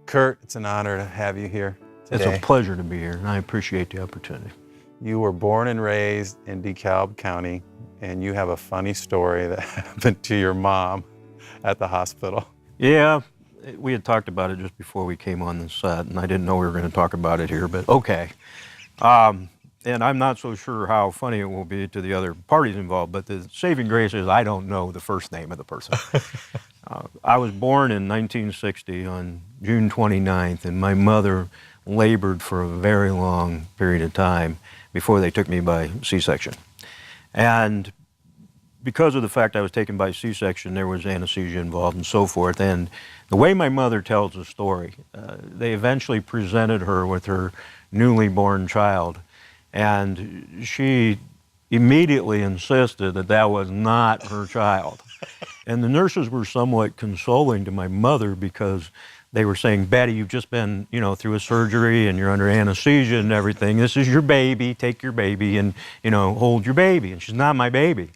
Kurt, it's an honor to have you here today. It's a pleasure to be here, and I appreciate the opportunity. You were born and raised in DeKalb County, and you have a funny story that happened to your mom at the hospital. Yeah, we had talked about it just before we came on the set, and I didn't know we were going to talk about it here, but okay. And I'm not so sure how funny it will be to the other parties involved, but the saving grace is I don't know the first name of the person. I was born in 1960 on June 29th, and my mother labored for a very long period of time before they took me by C-section. And because of the fact I was taken by C-section, there was anesthesia involved and so forth. And the way my mother tells the story, they eventually presented her with her newly born child, and she immediately insisted that that was not her child. And the nurses were somewhat consoling to my mother because they were saying, Betty, you've just been, through a surgery and you're under anesthesia and everything. This is your baby. Take your baby and, hold your baby. And she's not my baby.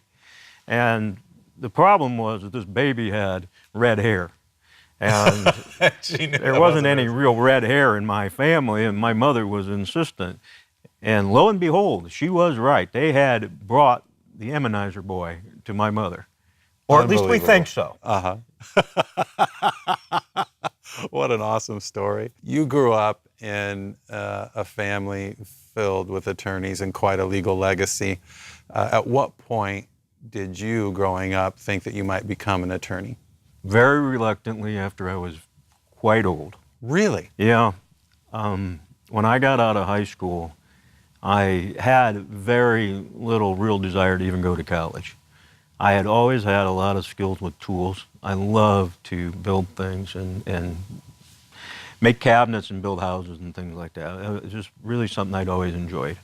And the problem was that this baby had red hair. And there wasn't any real red hair in my family, and my mother was insistent. And lo and behold, she was right. They had brought the immunizer boy to my mother. Or at least we think so. Uh-huh. What an awesome story. You grew up in a family filled with attorneys and quite a legal legacy. At what point did you, growing up, think that you might become an attorney? Very reluctantly after I was quite old. Really? Yeah. When I got out of high school, I had very little real desire to even go to college. I had always had a lot of skills with tools. I love to build things and make cabinets and build houses and things like that. It was just really something I'd always enjoyed.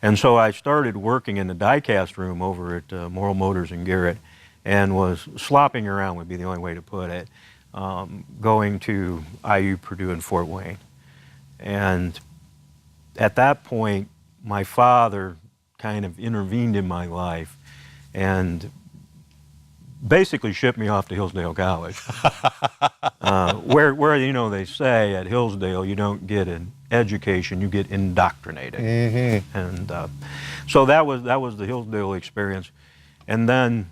And so I started working in the die-cast room over at Moral Motors in Garrett, and was slopping around, would be the only way to put it, going to IU, Purdue, and Fort Wayne. And at that point, my father kind of intervened in my life and basically shipped me off to Hillsdale College, where they say at Hillsdale you don't get an education, you get indoctrinated. Mm-hmm. And so that was the Hillsdale experience. And then,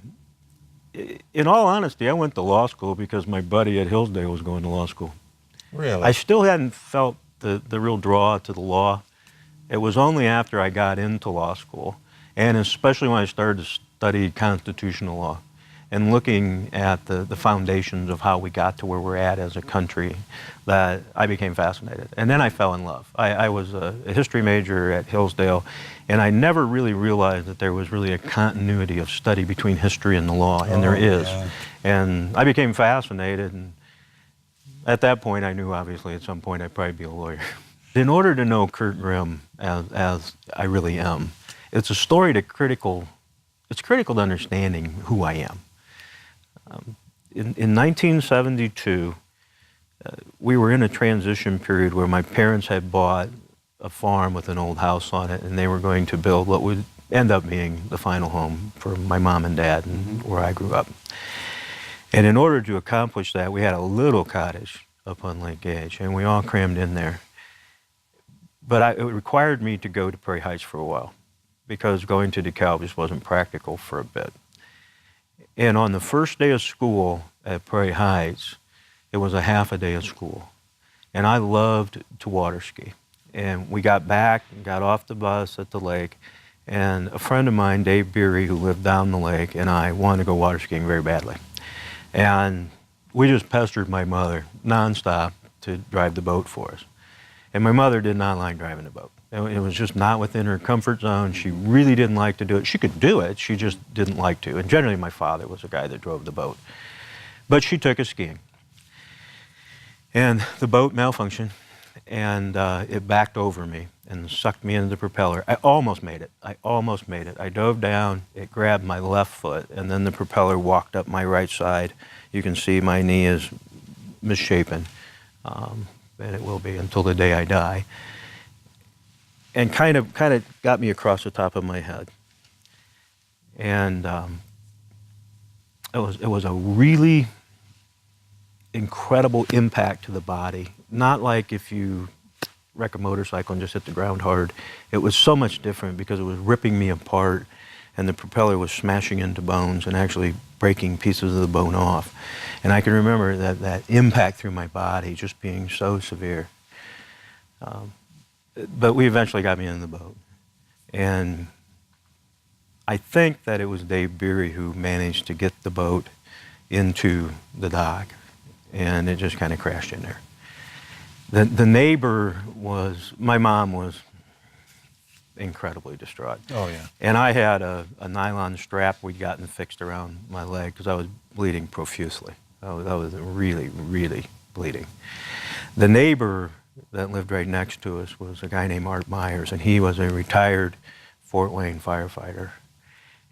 in all honesty, I went to law school because my buddy at Hillsdale was going to law school. Really? I still hadn't felt the real draw to the law. It was only after I got into law school, and especially when I started to study constitutional law and looking at the foundations of how we got to where we're at as a country, that I became fascinated. And then I fell in love. I was a history major at Hillsdale, and I never really realized that there was really a continuity of study between history and the law, and there is. Yeah. And I became fascinated, and at that point I knew obviously at some point I'd probably be a lawyer. In order to know Kurt Grimm as I really am, it's a story it's critical to understanding who I am. In 1972, we were in a transition period where my parents had bought a farm with an old house on it, and they were going to build what would end up being the final home for my mom and dad, and where I grew up. And in order to accomplish that, we had a little cottage up on Lake Gage, and we all crammed in there. But it required me to go to Prairie Heights for a while, because going to DeKalb just wasn't practical for a bit. And on the first day of school at Prairie Heights, it was a half a day of school. And I loved to water ski. And we got back and got off the bus at the lake, and a friend of mine, Dave Beery, who lived down the lake, and I wanted to go water skiing very badly. And we just pestered my mother nonstop to drive the boat for us. And my mother did not like driving the boat. It was just not within her comfort zone. She really didn't like to do it. She could do it, she just didn't like to. And generally my father was the guy that drove the boat. But she took us skiing. And the boat malfunctioned, and it backed over me and sucked me into the propeller. I almost made it. I dove down, it grabbed my left foot, and then the propeller walked up my right side. You can see my knee is misshapen, and it will be until the day I die. And kind of got me across the top of my head. And it was a really incredible impact to the body not like if you wreck a motorcycle and just hit the ground hard. It was so much different because it was ripping me apart, and the propeller was smashing into bones and actually breaking pieces of the bone off. And I can remember that impact through my body just being so severe. But we eventually got me in the boat. And I think that it was Dave Beery who managed to get the boat into the dock, and it just kind of crashed in there. The neighbor was, my mom was incredibly distraught. Oh, yeah. And I had a nylon strap we'd gotten fixed around my leg because I was bleeding profusely. I was really, really bleeding. The neighbor that lived right next to us was a guy named Art Myers, and he was a retired Fort Wayne firefighter.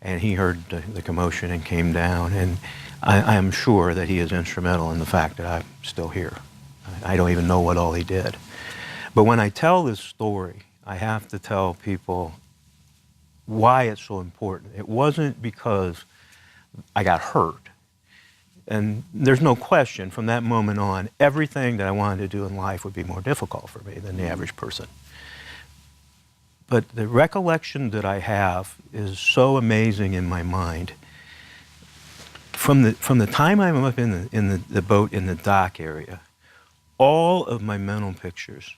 And he heard the commotion and came down, and I am sure that he is instrumental in the fact that I'm still here. I don't even know what all he did. But when I tell this story, I have to tell people why it's so important. It wasn't because I got hurt. And there's no question, from that moment on, everything that I wanted to do in life would be more difficult for me than the average person. But the recollection that I have is so amazing in my mind. From the time I'm up in the boat in the dock area, all of my mental pictures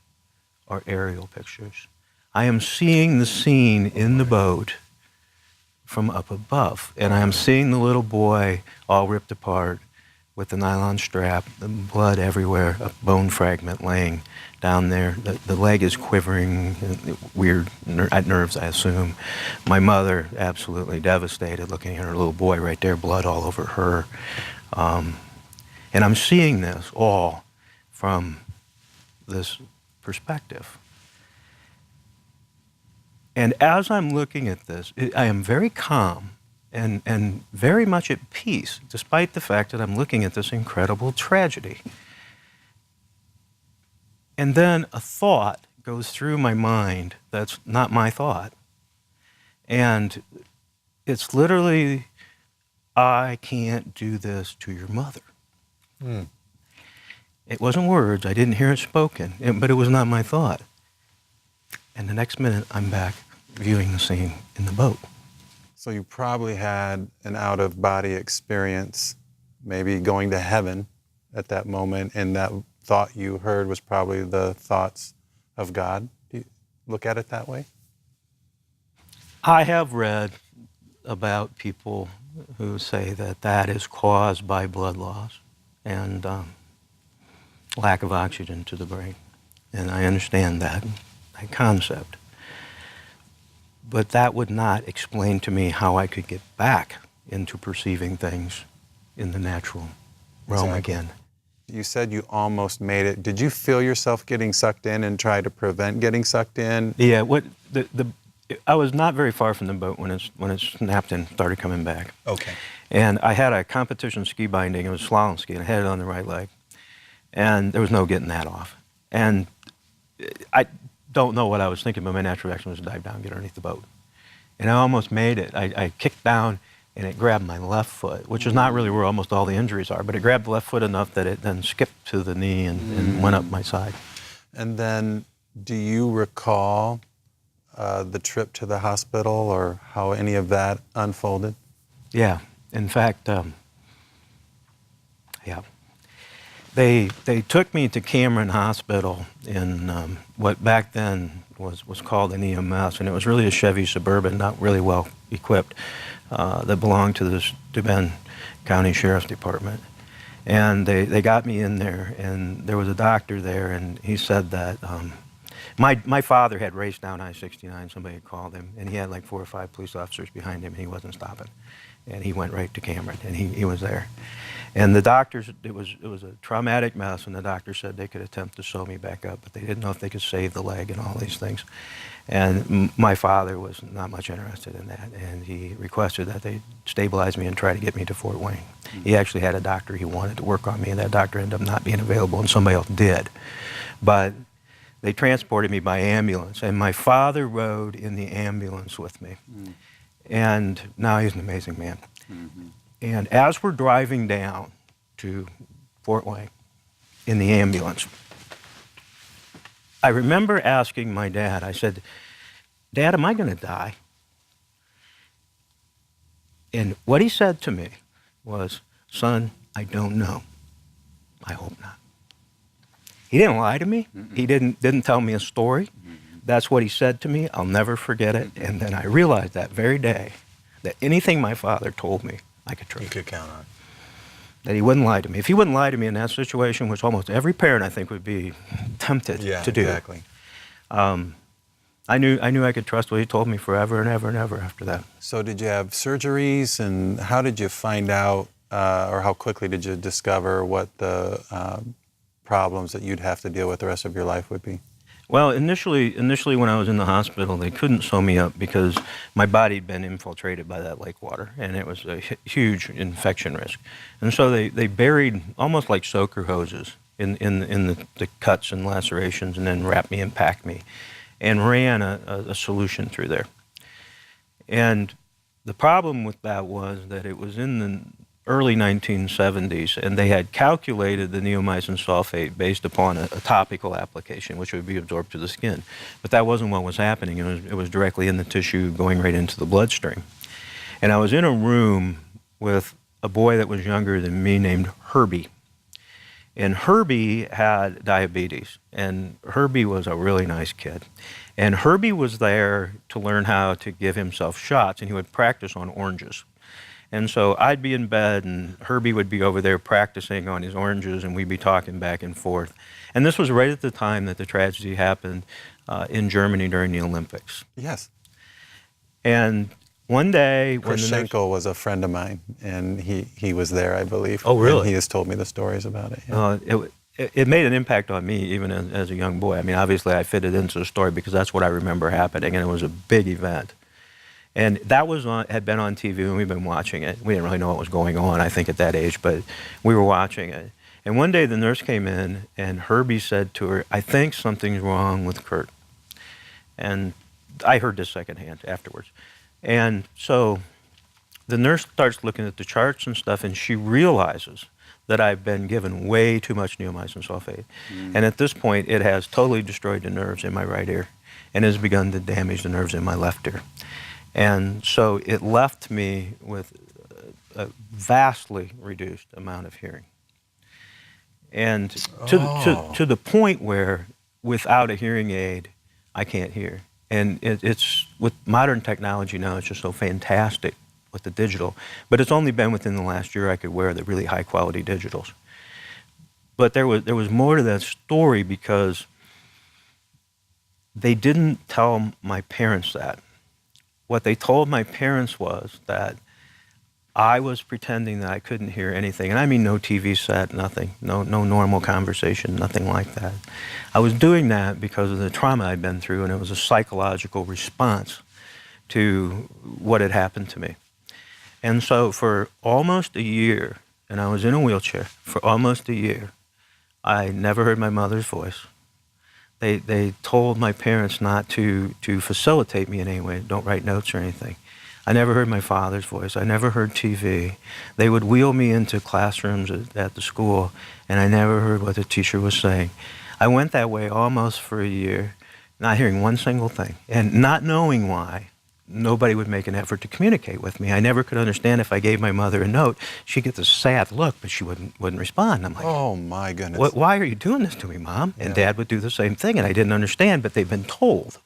are aerial pictures. I am seeing the scene in the boat from up above, and I am seeing the little boy all ripped apart with the nylon strap, the blood everywhere, a bone fragment laying down there. The leg is quivering, weird nerves, I assume. My mother absolutely devastated, looking at her little boy right there, blood all over her. And I'm seeing this all from this perspective. And as I'm looking at this, I am very calm and very much at peace, despite the fact that I'm looking at this incredible tragedy. And then a thought goes through my mind that's not my thought. And it's literally, I can't do this to your mother. It wasn't words, I didn't hear it spoken, but it was not my thought. And the next minute, I'm back viewing the scene in the boat. So you probably had an out-of-body experience, maybe going to heaven at that moment, and that thought you heard was probably the thoughts of God. Do you look at it that way? I have read about people who say that that is caused by blood loss and lack of oxygen to the brain. And I understand that concept. But that would not explain to me how I could get back into perceiving things in the natural realm again. You said you almost made it. Did you feel yourself getting sucked in and try to prevent getting sucked in? Yeah, I was not very far from the boat when it snapped and started coming back. Okay. And I had a competition ski binding. It was slalom ski, and I had it on the right leg. And there was no getting that off. And I don't know what I was thinking, but my natural reaction was to dive down, get underneath the boat. And I almost made it. I kicked down, and it grabbed my left foot, which is not really where almost all the injuries are, but it grabbed the left foot enough that it then skipped to the knee and went up my side. And then, do you recall the trip to the hospital or how any of that unfolded? Yeah. In fact, yeah. They took me to Cameron Hospital in what back then was called an EMS, and it was really a Chevy Suburban, not really well equipped, that belonged to the Steuben County Sheriff's Department. And they got me in there, and there was a doctor there, and he said that my father had raced down I-69, somebody had called him, and he had like 4 or 5 police officers behind him, and he wasn't stopping. And he went right to Cameron, and he was there. And the doctors, it was a traumatic mess, and the doctor said they could attempt to sew me back up, but they didn't know if they could save the leg and all these things. And my father was not much interested in that, and he requested that they stabilize me and try to get me to Fort Wayne. He actually had a doctor he wanted to work on me, and that doctor ended up not being available, and somebody else did. But they transported me by ambulance, and my father rode in the ambulance with me. And now he's an amazing man. And as we're driving down to Fort Wayne in the ambulance, I remember asking my dad, I said, Dad, am I going to die? And what he said to me was, son, I don't know. I hope not. He didn't lie to me. Mm-mm. He didn't tell me a story. Mm-hmm. That's what he said to me. I'll never forget it. Mm-hmm. And then I realized that very day that anything my father told me, I could trust. You could count on. That he wouldn't lie to me. If he wouldn't lie to me in that situation, which almost every parent I think would be tempted to do. Exactly. I knew I could trust what he told me forever and ever and ever after that. So did you have surgeries, and how did you find out, or how quickly did you discover what the problems that you'd have to deal with the rest of your life would be? Well, initially when I was in the hospital, they couldn't sew me up because my body had been infiltrated by that lake water, and it was a huge infection risk. And so they buried, almost like soaker hoses, in the cuts and lacerations, and then wrapped me and packed me, and ran a solution through there. And the problem with that was that it was in the early 1970s, and they had calculated the neomycin sulfate based upon a topical application, which would be absorbed to the skin. But that wasn't what was happening. It was directly in the tissue, going right into the bloodstream. And I was in a room with a boy that was younger than me named Herbie. And Herbie had diabetes, and Herbie was a really nice kid. And Herbie was there to learn how to give himself shots, and he would practice on oranges. And so I'd be in bed, and Herbie would be over there practicing on his oranges, and we'd be talking back and forth. And this was right at the time that the tragedy happened in Germany during the Olympics. Yes. And one day, Kruse was a friend of mine, and he was there, I believe. Oh, really? And he has told me the stories about it. Yeah. It made an impact on me, even as a young boy. I mean, obviously, I fitted into the story because that's what I remember happening, and it was a big event. And that had been on TV, and we've been watching it. We didn't really know what was going on, I think, at that age, but we were watching it. And one day, the nurse came in, and Herbie said to her, I think something's wrong with Kurt. And I heard this secondhand afterwards. And so the nurse starts looking at the charts and stuff, and she realizes that I've been given way too much neomycin sulfate. Mm. And at this point, it has totally destroyed the nerves in my right ear and has begun to damage the nerves in my left ear. And so it left me with a vastly reduced amount of hearing. And to the point where without a hearing aid, I can't hear. And it's with modern technology now, it's just so fantastic with the digital. But it's only been within the last year I could wear the really high quality digitals. But there was more to that story because they didn't tell my parents that. What they told my parents was that I was pretending that I couldn't hear anything. And I mean no TV set, nothing, no normal conversation, nothing like that. I was doing that because of the trauma I'd been through, and it was a psychological response to what had happened to me. And so for almost a year, and I was in a wheelchair, for almost a year, I never heard my mother's voice. They told my parents not to facilitate me in any way, don't write notes or anything. I never heard my father's voice. I never heard TV. They would wheel me into classrooms at the school, and I never heard what the teacher was saying. I went that way almost for a year, not hearing one single thing, and not knowing why nobody would make an effort to communicate with me. I never could understand if I gave my mother a note, she'd get this sad look, but she wouldn't respond. I'm like, oh my goodness. Why are you doing this to me, Mom? And Dad would do the same thing, and I didn't understand, but they've been told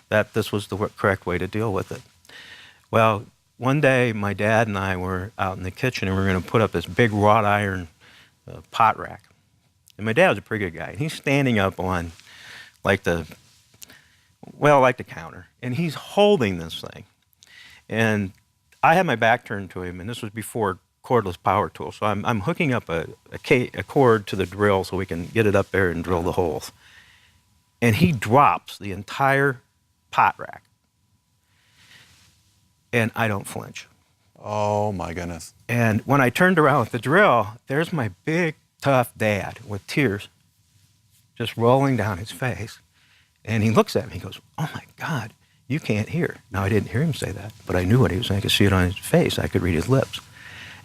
that this was the correct way to deal with it. Well, one day my dad and I were out in the kitchen, and we were going to put up this big wrought iron pot rack. And my dad was a pretty good guy, and he's standing up on like the counter, and he's holding this thing. And I had my back turned to him, and this was before cordless power tools. So I'm hooking up a cord to the drill so we can get it up there and drill the holes. And he drops the entire pot rack. And I don't flinch. Oh my goodness. And when I turned around with the drill, there's my big, tough dad with tears just rolling down his face. And he looks at me and goes, oh my God, you can't hear. Now, I didn't hear him say that, but I knew what he was saying. I could see it on his face. I could read his lips.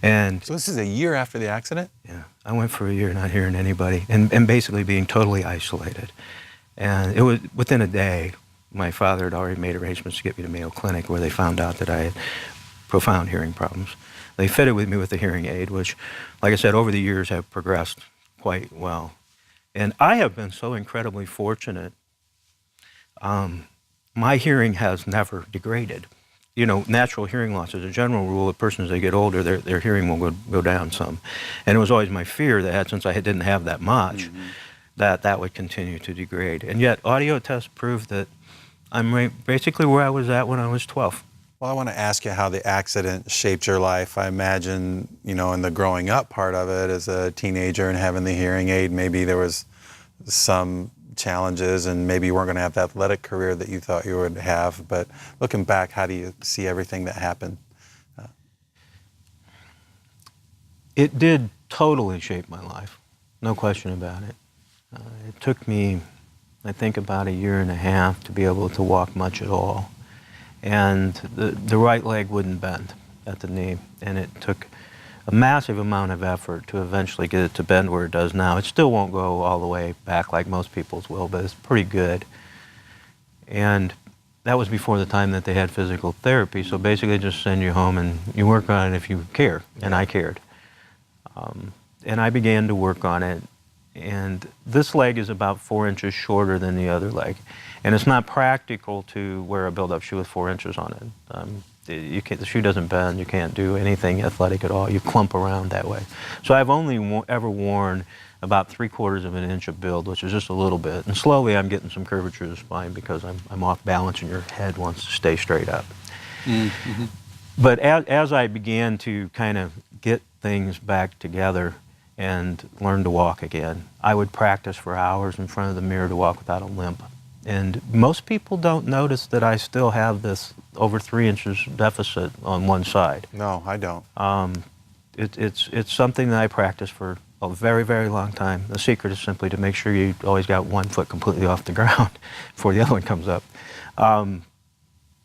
And so this is a year after the accident? Yeah. I went for a year not hearing anybody and basically being totally isolated. And it was within a day, my father had already made arrangements to get me to Mayo Clinic, where they found out that I had profound hearing problems. They fitted with me with a hearing aid, which, like I said, over the years have progressed quite well. And I have been so incredibly fortunate. My hearing has never degraded. You know, natural hearing loss is a general rule. Of persons, as they get older, their hearing will go down some. And it was always my fear that since I didn't have that much, that would continue to degrade. And yet, audio tests proved that I'm basically where I was at when I was 12. Well, I want to ask you how the accident shaped your life. I imagine, you know, in the growing up part of it as a teenager and having the hearing aid, maybe there was some challenges and maybe you weren't going to have the athletic career that you thought you would have. But looking back, how do you see everything that happened? It did totally shape my life, no question about it. It took me, I think, about 1.5 years to be able to walk much at all. And the right leg wouldn't bend at the knee, and it took a massive amount of effort to eventually get it to bend where it does now. It still won't go all the way back like most people's will, but it's pretty good. And that was before the time that they had physical therapy, so basically just send you home and you work on it if you care, and I cared. And I began to work on it, and this leg is about 4 inches shorter than the other leg. And it's not practical to wear a build-up shoe with 4 inches on it. The shoe doesn't bend. You can't do anything athletic at all. You clump around that way. So I've only ever worn about 3/4 of an inch of build, which is just a little bit. And slowly I'm getting some curvature of the spine because I'm off balance and your head wants to stay straight up. Mm-hmm. But as I began to kind of get things back together and learn to walk again, I would practice for hours in front of the mirror to walk without a limp. And most people don't notice that I still have this over 3 inches deficit on one side. No, I don't. It's something that I practice for a very, very long time. The secret is simply to make sure you always got one foot completely off the ground before the other one comes up. And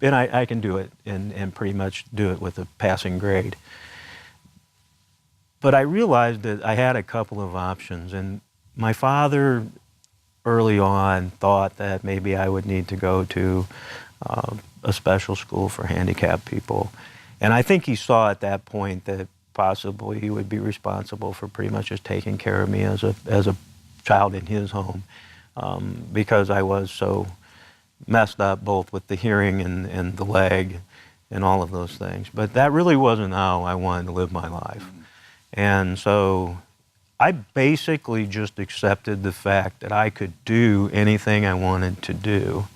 I can do it and pretty much do it with a passing grade. But I realized that I had a couple of options, and my father early on thought that maybe I would need to go to a special school for handicapped people. And I think he saw at that point that possibly he would be responsible for pretty much just taking care of me as a child in his home, because I was so messed up both with the hearing and the leg and all of those things. But that really wasn't how I wanted to live my life. And so I basically just accepted the fact that I could do anything I wanted to do.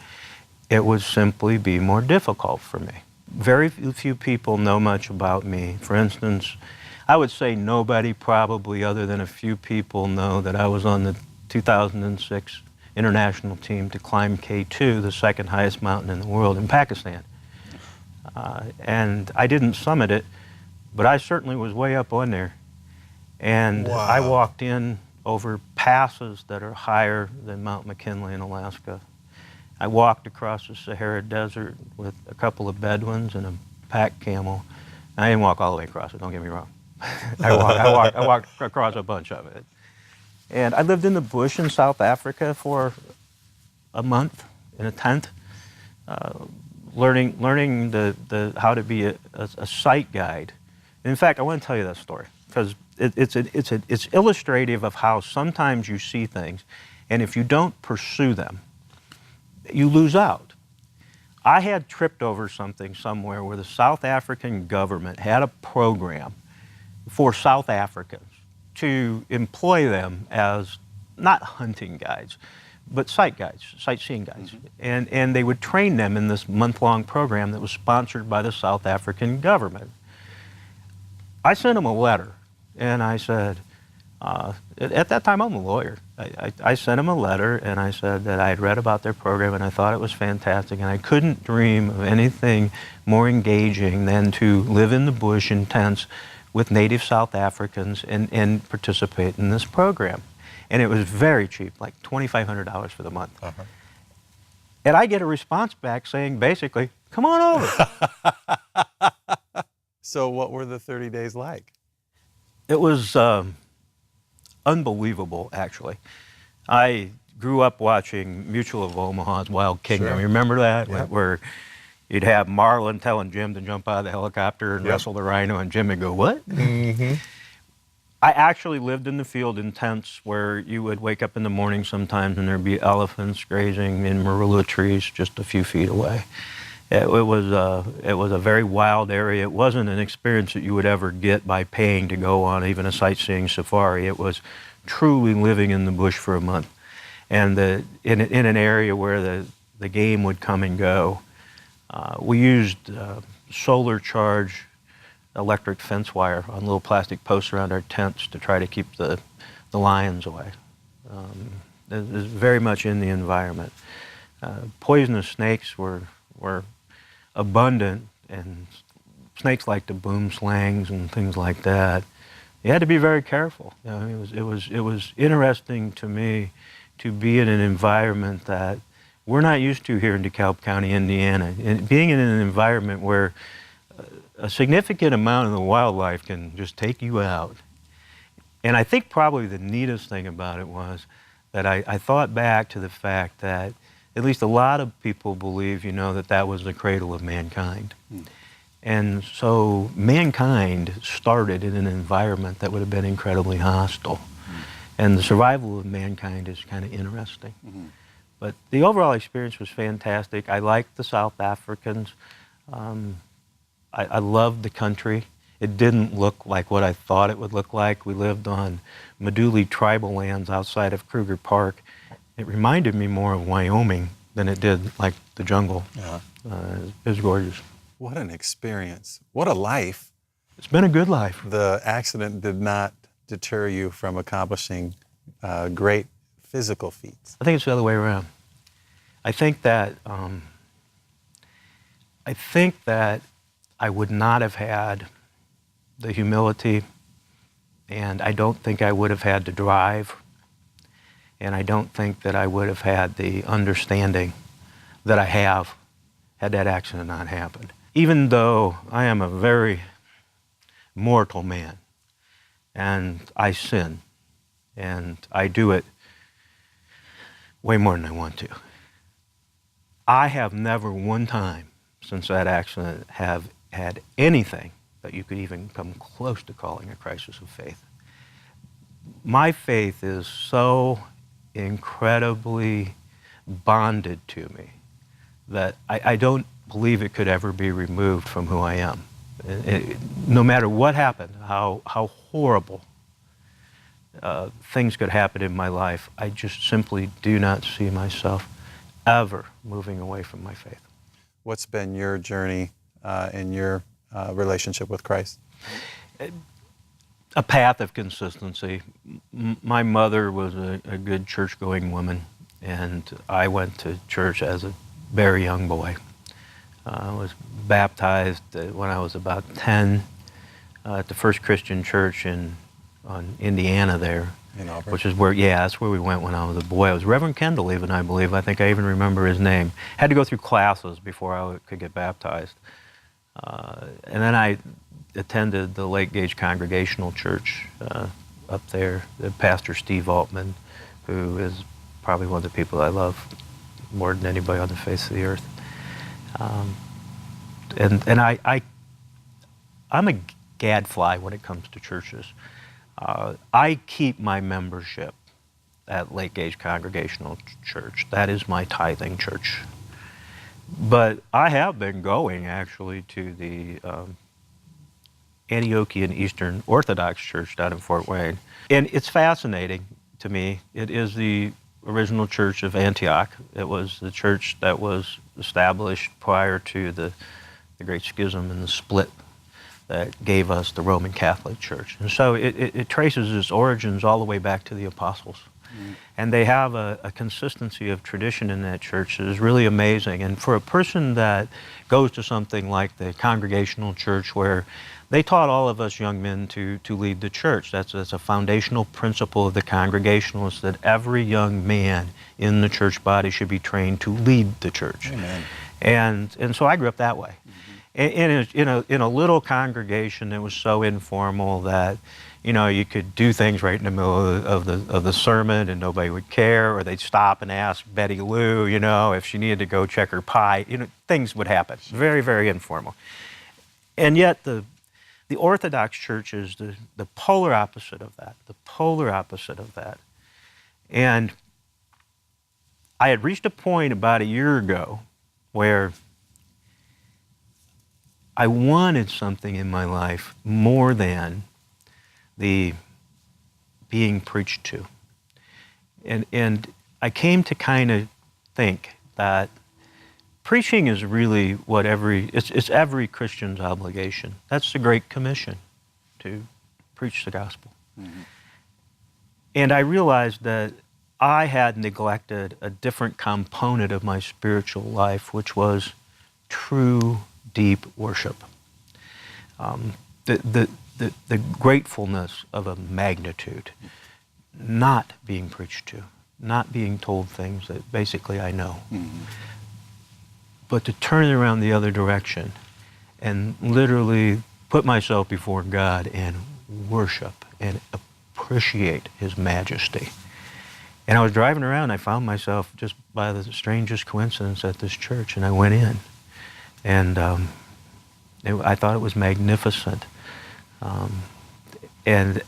It would simply be more difficult for me. Very few people know much about me. For instance, I would say nobody probably other than a few people know that I was on the 2006 international team to climb K2, the second highest mountain in the world, in Pakistan. And I didn't summit it, but I certainly was way up on there. And wow. I walked in over passes that are higher than Mount McKinley in Alaska. I walked across the Sahara Desert with a couple of Bedouins and a pack camel. I didn't walk all the way across it, don't get me wrong. I walked across a bunch of it. And I lived in the bush in South Africa for a month in a tent, learning how to be a sight guide. And in fact, I want to tell you that story because it's illustrative of how sometimes you see things, and if you don't pursue them, you lose out. I had tripped over something somewhere where the South African government had a program for South Africans to employ them as not hunting guides, but sight guides, sightseeing guides. Mm-hmm. And they would train them in this month-long program that was sponsored by the South African government. I sent them a letter, and I said, at that time I'm a lawyer. I sent them a letter and I said that I had read about their program and I thought it was fantastic, and I couldn't dream of anything more engaging than to live in the bush in tents with native South Africans and participate in this program. And it was very cheap, like $2,500 for the month. Uh-huh. And I get a response back saying basically, come on over. So what were the 30 days like? It was unbelievable, actually. I grew up watching Mutual of Omaha's Wild Kingdom. Sure. You remember that? Yep. Where you'd have Marlin telling Jim to jump out of the helicopter and Yep. wrestle the rhino, and Jim would go, "What?" Mm-hmm. I actually lived in the field in tents where you would wake up in the morning sometimes and there'd be elephants grazing in marula trees just a few feet away. It was a very wild area. It wasn't an experience that you would ever get by paying to go on even a sightseeing safari. It was truly living in the bush for a month, and in an area where the game would come and go. We used solar charged electric fence wire on little plastic posts around our tents to try to keep the lions away. It was very much in the environment. Poisonous snakes were abundant, and snakes like to boom slangs and things like that. You had to be very careful. You know, it was interesting to me to be in an environment that we're not used to here in DeKalb County, Indiana. And being in an environment where a significant amount of the wildlife can just take you out. And I think probably the neatest thing about it was that I thought back to the fact that at least a lot of people believe, that was the cradle of mankind. Mm. And so mankind started in an environment that would have been incredibly hostile. Mm. And the survival of mankind is kind of interesting. Mm-hmm. But the overall experience was fantastic. I liked the South Africans. I loved the country. It didn't look like what I thought it would look like. We lived on Meduli tribal lands outside of Kruger Park. It reminded me more of Wyoming than it did like the jungle. Yeah. It was gorgeous. What an experience. What a life. It's been a good life. The accident did not deter you from accomplishing great physical feats. I think it's the other way around. I think that I would not have had the humility, and I don't think I would have had the drive, and I don't think that I would have had the understanding that I have had that accident not happened. Even though I am a very mortal man, and I sin, and I do it way more than I want to. I have never one time since that accident have had anything that you could even come close to calling a crisis of faith. My faith is so incredibly bonded to me that I don't believe it could ever be removed from who I am. No matter what happened, how horrible things could happen in my life, I just simply do not see myself ever moving away from my faith. What's been your journey in your relationship with Christ? A path of consistency. My mother was a good church-going woman, and I went to church as a very young boy. I was baptized when I was about 10 at the First Christian Church in Indiana there. In Auburn? Which is that's where we went when I was a boy. It was Reverend Kendall even, I believe. I think I even remember his name. Had to go through classes before I could get baptized. And then I attended the Lake Gage Congregational Church up there. Pastor Steve Altman, who is probably one of the people I love more than anybody on the face of the earth. And I'm a gadfly when it comes to churches. I keep my membership at Lake Gage Congregational Church. That is my tithing church. But I have been going actually to the Antiochian Eastern Orthodox Church down in Fort Wayne. And it's fascinating to me. It is the original church of Antioch. It was the church that was established prior to the Great Schism and the split that gave us the Roman Catholic Church. And so it traces its origins all the way back to the apostles. Mm. And they have a consistency of tradition in that church that is really amazing. And for a person that goes to something like the Congregational Church, where they taught all of us young men to lead the church. That's a foundational principle of the Congregationalists, that every young man in the church body should be trained to lead the church. Amen. And so I grew up that way. Mm-hmm. In a little congregation that was so informal that, you could do things right in the middle of the sermon and nobody would care, or they'd stop and ask Betty Lou, if she needed to go check her pie. Things would happen. Very, very informal. And yet the Orthodox Church is the polar opposite of that. The polar opposite of that. And I had reached a point about a year ago where I wanted something in my life more than the being preached to. And I came to kind of think that preaching is really what it's every Christian's obligation. That's the Great Commission, to preach the gospel. Mm-hmm. And I realized that I had neglected a different component of my spiritual life, which was true, deep worship. The gratefulness of a magnitude, not being preached to, not being told things that basically I know. Mm-hmm. But to turn it around the other direction and literally put myself before God and worship and appreciate His majesty. And I was driving around, I found myself just by the strangest coincidence at this church, and I went in. And I thought it was magnificent. And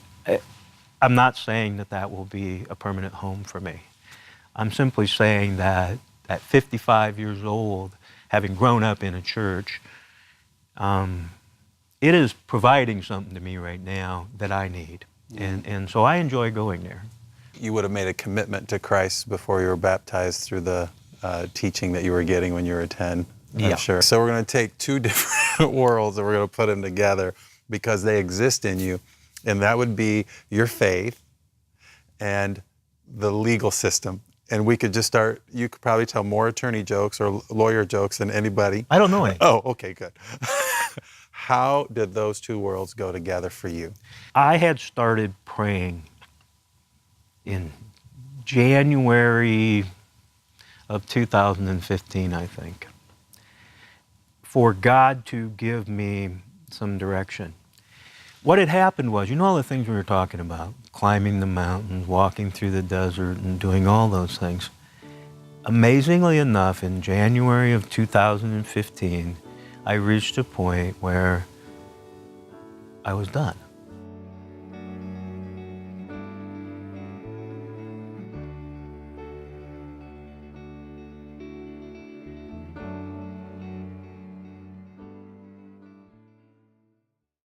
I'm not saying that will be a permanent home for me. I'm simply saying that at 55 years old, having grown up in a church, it is providing something to me right now that I need. And so I enjoy going there. You would have made a commitment to Christ before you were baptized through the teaching that you were getting when you were 10, I'm sure. So we're going to take two different worlds and we're going to put them together because they exist in you. And that would be your faith and the legal system. And we could just start, you could probably tell more attorney jokes or lawyer jokes than anybody. I don't know any. Oh, okay, good. How did those two worlds go together for you? I had started praying in January of 2015, I think, for God to give me some direction. What had happened was, all the things we were talking about, climbing the mountains, walking through the desert, and doing all those things. Amazingly enough, in January of 2015, I reached a point where I was done.